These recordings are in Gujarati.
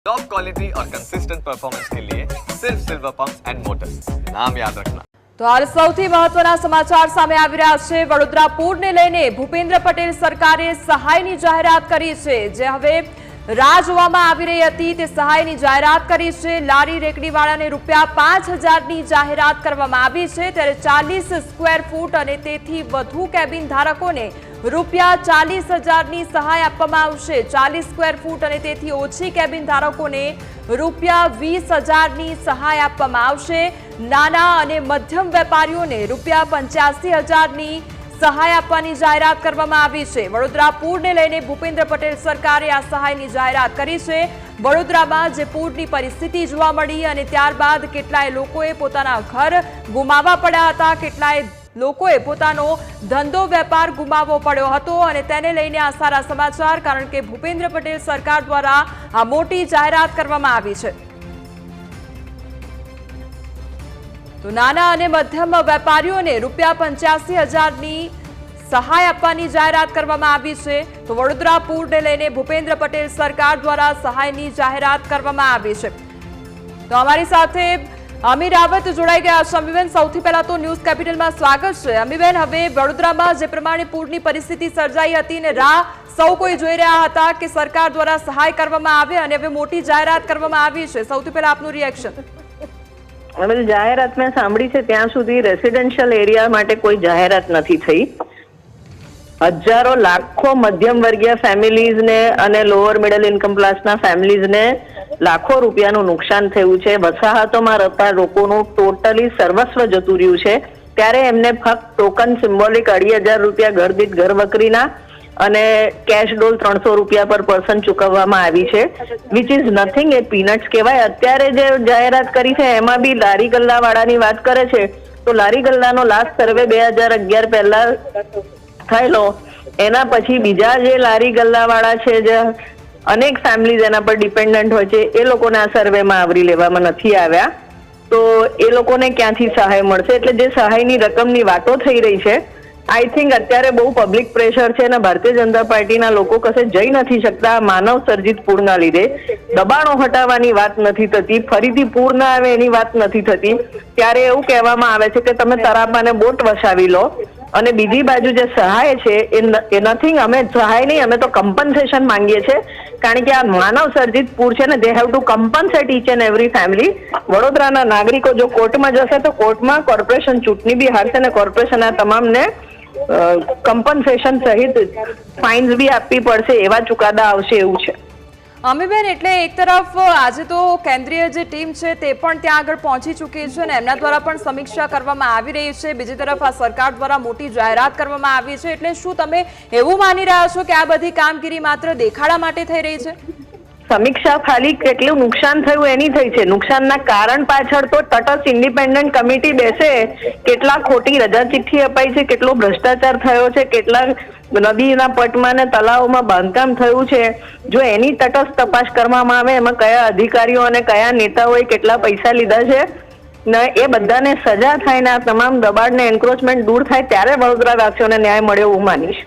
टॉप क्वालिटी और कंसिस्टेंट परफॉर्मेंस के लिए सिर्फ सिल्वर पंप्स एंड मोटर्स, नाम याद रखना। तो हाल સૌથી મહત્વના સમાચાર સામે આવી રહ્યા છે। વડોદરા પૂરને લઈને ભૂપેન્દ્ર પટેલ સરકારે સહાયની જાહેરાત કરી છે, જે હવે રાહ જોવામાં આવી રહી હતી તે સહાયની જાહેરાત કરી છે। લારી રેકડીવાળાને રૂપિયા 5000ની જાહેરાત કરવામાં આવી છે, ત્યારે 40 સ્ક્વેર ફૂટ અને તેથી વધુ કેબિન ધારકોને રૂપિયા 40000ની સહાય આપવામાં આવશે। 40 સ્ક્વેર ફૂટ અને તેથી ઓછી કેબિન ધારકોને રૂપિયા 20000ની સહાય આપવામાં આવશે। નાના અને મધ્યમ વેપારીઓને રૂપિયા 85000ની સહાય આપવાની જાહેરાત કરવામાં આવી છે। વડોદરા પૂરને લઈને ભૂપેન્દ્ર પટેલ સરકારે આ સહાયની જાહેરાત કરી છે। વડોદરામાં જે પૂરની પરિસ્થિતિ જોવા મળી અને ત્યારબાદ કેટલાય લોકોએ પોતાના ઘર ગુમાવવા પડ્યા હતા, કેટલાય લોકોએ પોતાનો ધંધો વેપાર ગુમાવવો પડ્યો હતો અને તેને લઈને આ સારા સમાચાર, કારણ કે ભૂપેન્દ્ર પટેલ સરકાર દ્વારા આ મોટી જાહેરાત કરવામાં આવી છે। तो नाना और मध्यम वेपारीओ ने रूपिया 85000ની सहाय आपवानी जाहेरात करवामां आवी छे। तो वडोदरा पूर ने लईने भूपेन्द्र पटेल सरकार द्वारा सहायनी जाहेरात करवामां आवी छे। तो अमारी साथे अमी रावत जोड़ाई गया छे। अमीबेन, सौथी पहेला तो न्यूज केपिटल में स्वागत छे। अमीबेन, हवे वडोदरामां जे प्रमाणे पूरनी परिस्थिति सर्जाई हती ने राह सौ कोई जोई रह्या हता के सरकार द्वारा सहाय करवामां आवे अने हवे मोटी जाहेरात करवामां आवी छे। सौथी पहेला आपनुं रिएक्शन। અમે જાહેરાત મેં સાંભળી છે ત્યાં સુધી રેસિડેન્શિયલ એરિયા માટે કોઈ જાહેરાત નથી થઈ। હજારો લાખો મધ્યમ વર્ગીય ફેમિલીઝ ને અને લોઅર મિડલ ઇન્કમ ક્લાસના ફેમિલીઝ ને લાખો રૂપિયાનું નુકસાન થયું છે। વસાહતોમાં રહેતા લોકોનું ટોટલી સર્વસ્વ જતું રહ્યું છે, ત્યારે એમને ફક્ત ટોકન સિમ્બોલિક 2,500 રૂપિયા ઘર દીઠ ઘર વકરીના અને કેશ ડોલ 300 રૂપિયા પર પર્સન ચૂકવવામાં આવી છે, which is nothing. A peanuts કહેવાય। અત્યારે જે જાહેરાત કરી છે એમાં બી લારી ગલ્લાવાળાની વાત કરે છે, તો લારી ગલ્લાનો લાસ્ટ સર્વે 2011 પહેલા થયેલો, એના પછી બીજા જે લારી ગલ્લાવાળા છે, જે અનેક ફેમિલીઝ એના પર ડિપેન્ડન્ટ હોય છે, એ લોકોને આ સર્વેમાં આવરી લેવામાં નથી આવ્યા। તો એ લોકોને ક્યાંથી સહાય મળશે? એટલે જે સહાયની રકમની વાતો થઈ રહી છે, आई थिंक अत्यारे बहु पब्लिक प्रेशर है। भारतीय जनता पार्टी लोग कसे जई नहीं सकता। मानव सर्जित पूरना लीधे दबाणों हटाववानी वात नथी थती, फरीथी पूर न आवे एनी वात नथी थती। त्यारे एवुं कहेवामां आवे छे के तमे तरापाने बोट वसावी लो અને બીજી બાજુ જે સહાય છે એ નથિંગ। અમે સહાય નહીં, અમે તો કમ્પન્સેશન માંગીએ છીએ, કારણ કે આ માનવ સર્જિત પૂર છે ને, they have to compensate each and every family. વડોદરાના નાગરિકો જો કોર્ટમાં જશે તો કોર્ટમાં કોર્પોરેશન ચૂંટણી બી હારશે અને કોર્પોરેશન આ તમામને કમ્પન્સેશન સહિત ફાઇન્સ બી આપવી પડશે, એવા ચુકાદા આવશે એવું છે। અમીબેન, એટલે એક તરફ આજે તો કેન્દ્રીય જે ટીમ છે તે પણ ત્યાં આગળ પહોંચી ચૂકી છે અને એમના દ્વારા પણ સમીક્ષા કરવામાં આવી રહી છે, બીજી તરફ આ સરકાર દ્વારા મોટી જાહેરાત કરવામાં આવી છે, એટલે શું તમે એવું માની રહ્યા છો કે આ બધી કામગીરી માત્ર દેખાડા માટે થઈ રહી છે? સમીક્ષા ખાલી કેટલું નુકસાન થયું એની થઈ છે, નુકસાનના કારણ પાછળ તો તટસ્થ ઇન્ડિપેન્ડન્ટ કમિટી બેસે, કેટલા ખોટી રજા ચિઠ્ઠી અપાઈ છે, કેટલો ભ્રષ્ટાચાર થયો છે, કેટલા નદીના પટમાં ને તળાવોમાં બાંધકામ થયું છે, જો એની તટસ્થ તપાસ કરવામાં આવે, એમાં કયા અધિકારીઓ અને કયા નેતાઓએ કેટલા પૈસા લીધા છે ને એ બધાને સજા થાય ને આ તમામ દબાણ ને એન્ક્રોચમેન્ટ દૂર થાય, ત્યારે વડોદરાવાસીઓને ન્યાય મળે એવું માનીશ।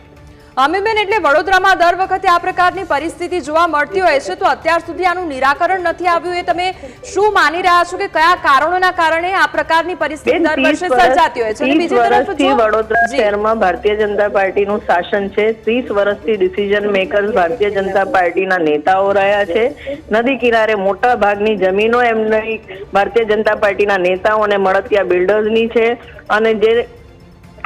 અમીબેન, એટલે વડોદરામાં દર વખતે આ પ્રકારની પરિસ્થિતિ જોવા મળતી હોય છે, તો અત્યાર સુધી આનું નિરાકરણ નથી આવ્યું, એ તમે શું માની રહ્યા છો કે કયા કારણોના કારણે આ પ્રકારની પરિસ્થિતિ દર વર્ષે સર્જાતી હોય છે? બીજી તરફ વડોદરા શહેરમાં ભારતીય જનતા પાર્ટીનું શાસન છે। 30 વર્ષથી ડિસિઝન મેકર્સ ભારતીય જનતા પાર્ટીના નેતાઓ રહ્યા છે। નદી કિનારે મોટા ભાગની જમીનો એમની ભારતીય જનતા પાર્ટીના નેતાઓને મળતિયા બિલ્ડર્સની છે અને જે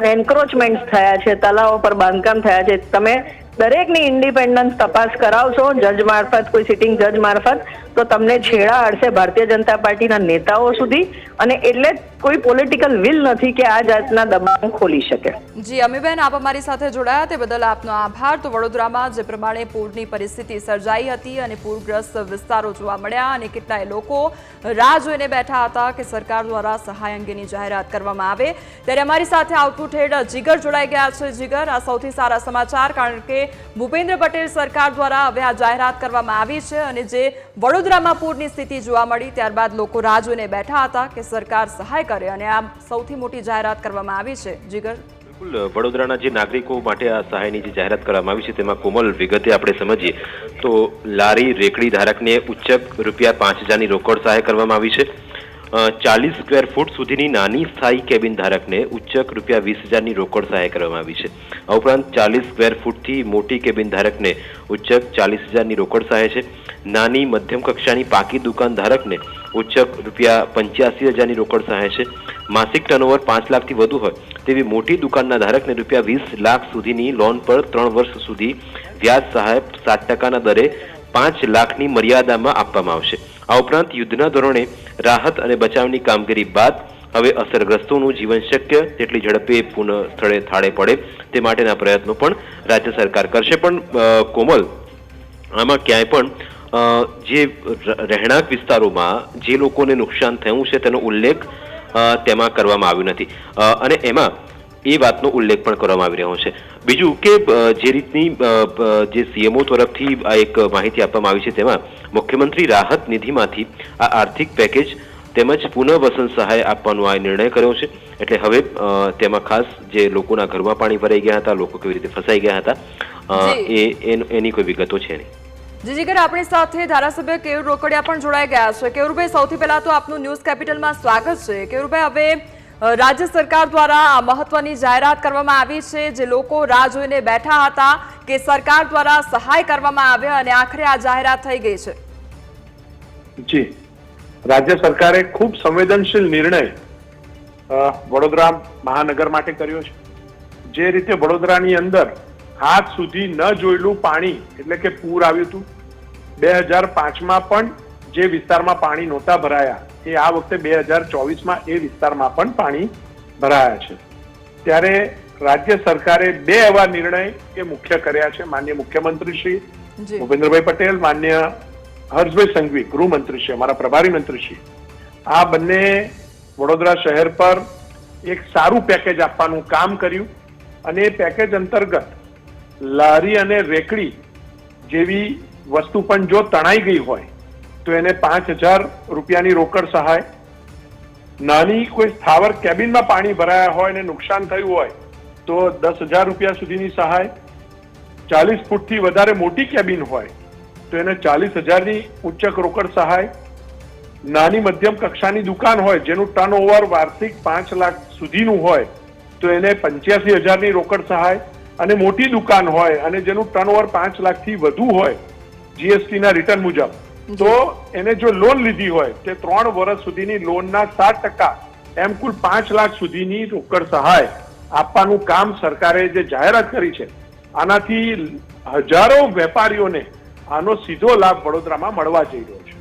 એન્ક્રોચમેન્ટ થયા છે, તલાવો પર બાંધકામ થયા છે, તમે દરેકની ઇન્ડિપેન્ડન્સ તપાસ કરાવશો જજ મારફત, કોઈ સિટિંગ જજ મારફત, તો તમને છેડા હડશે ભારતીય જનતા પાર્ટીના નેતાઓ સુધી, અને એટલે કોઈ પોલિટિકલ વિલ નથી કે આ જાતના દબાણ ખોલી શકે। જી અમીબેન, આપ અમારી સાથે જોડાયા તે બદલ આપનો આભાર। તો વડોદરામાં જે પ્રમાણે પૂરની પરિસ્થિતિ સર્જાઈ હતી અને પૂરગ્રસ્ત વિસ્તારો જોવા મળ્યા અને કેટલાય લોકો રાહ જોઈને બેઠા હતા કે સરકાર દ્વારા સહાય અંગેની જાહેરાત કરવામાં આવે, ત્યારે અમારી સાથે આઉટપુટ હેડ જીગર જોડાઈ ગયા છે। જીગર, આ સૌથી સારા સમાચાર, કારણ કે ભૂપેન્દ્ર પટેલ સરકાર દ્વારા હવે આ જાહેરાત કરવામાં આવી છે અને જે વડોદરામાં પૂરની સ્થિતિ જોવા મળી ત્યારબાદ લોકો રાહ જોઈને બેઠા હતા કે સરકાર સહાય કરે અને આ સૌથી મોટી જાહેરાત કરવામાં આવી છે। જીગર। વડોદરાના જે નાગરિકો માટે આ સહાયની જે જાહેરાત કરવામાં આવી છે તેમાં કોમલ વિગતે આપણે સમજીએ તો લારી રેકડી ધારકને ઉચ્ચક ₹5,000ની રોકડ સહાય કરવામાં આવી છે. 40 સ્ક્વેર ફૂટ સુધીની નાની સ્થાયી કેબિન ધારકને ઉચ્ચક ₹20,000ની રોકડ સહાય કરવામાં આવી છે. આ ઉપરાંત 40 સ્ક્વેર ફૂટથી મોટી કેબિન ધારકને ઉચ્ચક 40,000ની રોકડ સહાય છે. નાની મધ્યમ કક્ષાની પાકી દુકાન ધારકને ઉચ્ચક ₹85,000ની રોકડ સહાય છે. માસિક ટર્નઓવર 5 લાખથી વધુ હોય તેવી મોટી દુકાનના ધારકને ₹20 લાખ સુધીની લોન પર 3 વર્ષ સુધી વ્યાજ સહાય 7% દરે 5 લાખની મર્યાદામાં આપવામાં આવશે. આ ઉપરાંત યુદ્ધના ધોરણે રાહત અને બચાવની કામગીરી બાદ હવે અસરગ્રસ્તોનું જીવન શક્ય તેટલી ઝડપે પુનઃ સ્થળે થાળે પડે તે માટેના પ્રયત્નો પણ રાજ્ય સરકાર કરશે. પણ કોમલ, આમાં ક્યાંય પણ જે રહેણાંક વિસ્તારોમાં જે લોકોને નુકસાન થયું છે તેનો ઉલ્લેખ તેમાં કરવામાં આવ્યો નથી અને એમાં એ વાતનો ઉલ્લેખ પણ કરવામાં આવી રહ્યો છે. બીજું કે જે રીતની જે સીએમઓ તરફથી આ એક માહિતી આપવામાં આવી છે તેમાં મુખ્યમંત્રી રાહત નિધિમાંથી આ આર્થિક પેકેજ તેમજ પુનઃવસન સહાય આપવાનો આ નિર્ણય કર્યો છે. એટલે હવે તેમાં ખાસ જે લોકોના ઘરમાં પાણી ભરાઈ ગયા હતા, લોકો કેવી રીતે ફસાઈ ગયા હતા એની કોઈ વિગતો છે નહીં. જી જીગર, આપણી સાથે ધારાસભ્ય કેયુર રોકડિયા પણ જોડાઈ ગયા છે. કેયુરભાઈ, સૌથી પહેલા તો આપનું ન્યૂઝ કેપિટલમાં સ્વાગત છે. કેયુરભાઈ, હવે રાજ્ય સરકાર દ્વારા આ મહત્વની જાહેરાત કરવામાં આવી છે. જે લોકો રાહ જોઈને બેઠા હતા કે સરકાર દ્વારા સહાય કરવામાં આવે અને આખરે આ જાહેરાત થઈ ગઈ છે. જી, રાજ્ય સરકારે ખૂબ સંવેદનશીલ નિર્ણય વડોદરા મહાનગર માટે કર્યો છે. જે રીતે વડોદરાની અંદર હાથ સુધી ન જોયેલું પાણી એટલે કે પૂર આવ્યું હતું 2005માં, પણ જે વિસ્તારમાં પાણી નહોતા ભરાયા એ આ વખતે 2024માં એ વિસ્તારમાં પણ પાણી ભરાયા છે. ત્યારે રાજ્ય સરકારે 2 એવા નિર્ણય એ મુખ્ય કર્યા છે. માનનીય મુખ્યમંત્રી શ્રી ભૂપેન્દ્રભાઈ પટેલ, માનનીય હર્ષભાઈ સંઘવી ગૃહમંત્રી શ્રી, અમારા પ્રભારી મંત્રી શ્રી, આ બંને વડોદરા શહેર પર એક સારું પેકેજ આપવાનું કામ કર્યું અને એ પેકેજ અંતર્ગત લારી અને રેકડી જેવી વસ્તુ પણ જો તણાઈ ગઈ હોય તો એને ₹5,000ની રોકડ સહાય, નાની કોઈ સ્થાવર કેબિનમાં પાણી ભરાયા હોય અને નુકસાન થયું હોય તો ₹10,000 સુધીની સહાય, 40 ફૂટથી વધારે મોટી કેબિન હોય તો એને 40,000ની ઉચ્ચક રોકડ સહાય, નાની મધ્યમ કક્ષાની દુકાન હોય જેનું ટર્નઓવર વાર્ષિક 5 લાખ સુધીનું હોય તો એને 85,000ની રોકડ સહાય, અને મોટી દુકાન હોય અને જેનું ટર્નઓવર 5 લાખથી વધુ હોય જીએસટીના રિટર્ન મુજબ તો એને જો લોન લીધી હોય તે 3 વર્ષ સુધીની લોનના 7%, એમ કુલ 5 લાખ સુધીની રોકડ સહાય આપવાનું કામ સરકારે જે જાહેરાત કરી છે, આનાથી હજારો વેપારીઓને આનો સીધો લાભ વડોદરામાં મળવા જઈ રહ્યો છે.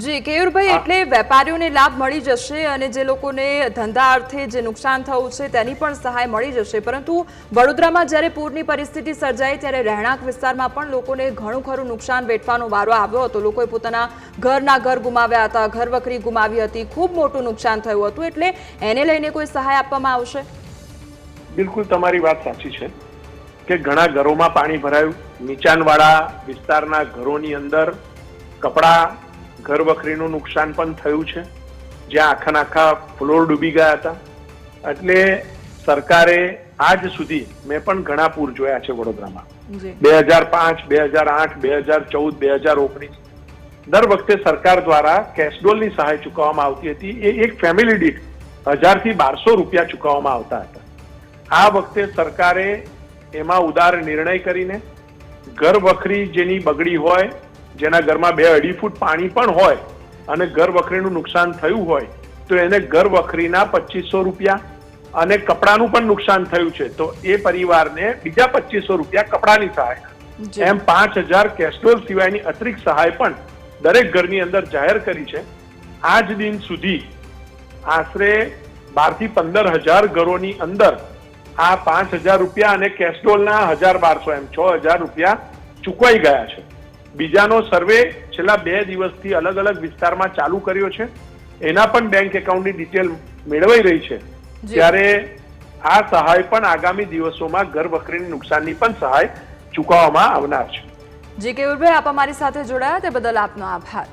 જી કેયુરભાઈ, એટલે વેપારીઓને લાભ મળી જશે અને જે લોકોને ધંધા અર્થે જે નુકસાન થયું છે તેની પણ સહાય મળી જશે. પરંતુ વડોદરામાં જ્યારે પૂરની પરિસ્થિતિ સર્જાઈ ત્યારે રહેણાંક વિસ્તારમાં પણ લોકોને ઘણું ખરું નુકસાન વેઠવાનો વારો આવ્યો હતો. લોકોએ પોતાના ઘર ગુમાવ્યા હતા, ઘર વખરી ગુમાવી હતી, ખૂબ મોટું નુકસાન થયું હતું. એટલે એને લઈને કોઈ સહાય આપવામાં આવશે? બિલકુલ, તમારી વાત સાચી છે કે ઘણા ઘરોમાં પાણી ભરાયું. નીચાણવાળા વિસ્તારના ઘરોની અંદર કપડા, ઘર વખરીનું નુકસાન પણ થયું છે, જ્યાં આખા ફ્લોર ડૂબી ગયા હતા. એટલે સરકારે આજ સુધી મેં પણ ઘણા પૂર જોયા છે વડોદરામાં. 2005, 2008, 2014, 2019 દર વખતે સરકાર દ્વારા કેશડોલની સહાય ચૂકવવામાં આવતી હતી. એ એક ફેમિલી દીઠ 1000 થી 1200 રૂપિયા ચૂકવવામાં આવતા હતા. આ વખતે સરકારે એમાં ઉદાર નિર્ણય કરીને ઘર વખરી જેની બગડી હોય, જેના ઘરમાં 2-2.5 ફૂટ પાણી પણ હોય અને ઘર વખરીનું નુકસાન થયું હોય તો એને ઘર વખરીના 2500 રૂપિયા, અને કપડાનું પણ નુકસાન થયું છે તો એ પરિવારને બીજા 2500 રૂપિયા કપડાની સહાય, એમ 5000 કેશડોલ સિવાયની અતિરિક્ત સહાય પણ દરેક ઘરની અંદર જાહેર કરી છે. આજ દિન સુધી આશરે 12 થી 15,000 ઘરોની અંદર આ 5,000 રૂપિયા અને કેશડોલના 1,200 એમ 6,000 રૂપિયા ચૂકવાઈ ગયા છે. બીજાનો સર્વે છેલ્લા 2 દિવસથી અલગ અલગ વિસ્તારમાં ચાલુ કર્યો છે. એના પણ બેંક એકાઉન્ટની ડિટેલ મેળવાઈ રહી છે. ત્યારે આ સહાય પણ આગામી દિવસોમાં ઘર વખરીની નુકસાનની પણ સહાય ચૂકવવામાં આવનાર છે. જી કેયુરભાઈ, આપ અમારી સાથે જોડાયા તે બદલ આપનો આભાર.